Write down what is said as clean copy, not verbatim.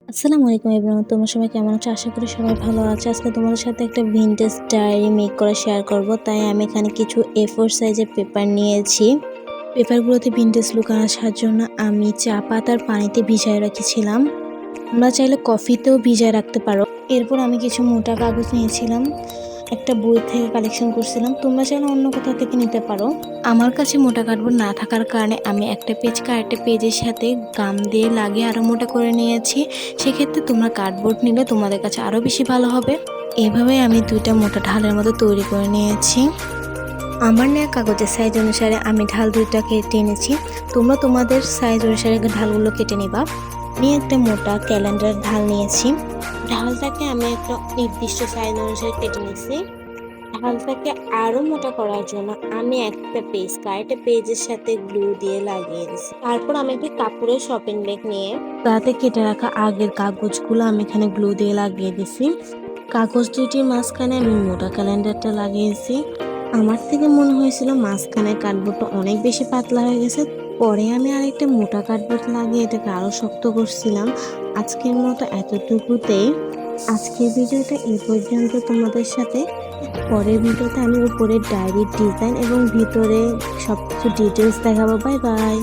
আসসালামু আলাইকুম এভরিওয়ান, তোমরা সবাই কেমন আছো? আশা করি সবাই ভালো আছো। আজকে তোমাদের সাথে একটা ভিনটেজ ডায়েরি মেক করা শেয়ার করব। তাই আমি এখানে কিছু A4 সাইজের পেপার নিয়েছি। পেপারগুলোতে ভিনটেজ লুক আসার জন্য আমি চা পাতার পানিতে ভিজায় রেখেছিলাম। তোমরা চাইলে কফিতেও ভিজায় রাখতে পারো। এরপর আমি কিছু মোটা কাগজ নিয়েছিলাম, একটা বই থেকে কালেকশন করছিলাম। তোমরা চাইলে অন্য কোথাও থেকে নিতে পারো। আমার কাছে মোটা কার্ডবোর্ড না থাকার কারণে আমি একটা পেজ আরেকটা পেজের সাথে গাম দিয়ে লাগিয়ে আরও মোটা করে নিয়েছি। সেক্ষেত্রে তোমরা কার্ডবোর্ড নিলে তোমাদের কাছে আরও বেশি ভালো হবে। এভাবে আমি দুইটা মোটা ঢালের মতো তৈরি করে নিয়েছি। আমার নেওয়া কাগজের সাইজ অনুসারে আমি ঢাল দুইটা কেটে এনেছি। তোমরা তোমাদের সাইজ অনুসারে ঢালগুলো কেটে নিবা। আমি একটা মোটা ক্যালেন্ডার ঢাল নিয়েছি। ঢালটাকে আমি একটা নির্দিষ্ট সাইজ অনুসারে কেটে নিয়েছি। ঢালটাকে আরো মোটা করার জন্য আমি একটা পেজ আরেকটা পেজের সাথে গ্লু দিয়ে লাগিয়ে দিচ্ছি। তারপর আমি একটি কাপড়ের শপিং ব্যাগ নিয়ে তাতে কেটে রাখা আগের কাগজগুলো আমি এখানে গ্লু দিয়ে লাগিয়ে দিছি। কাগজ দুইটির মাঝখানে আমি মোটা ক্যালেন্ডারটা লাগিয়েছি। আমার থেকে মনে হয়েছিল মাঝখানে কার্ডবোর্ডটা অনেক বেশি পাতলা হয়ে গেছে। পরে আমি আরেকটা মোটা কার্ডবোর্ড লাগিয়ে এটাকে আরো শক্ত করছিলাম। আজকের মতো এতটুকুতেই আজকের ভিডিওটা এই পর্যন্ত তোমাদের সাথে। পরের ভিডিওতে আমি উপরে ডায়েরির ডিজাইন এবং ভিতরে সবকিছু ডিটেলস দেখাবো। Bye bye.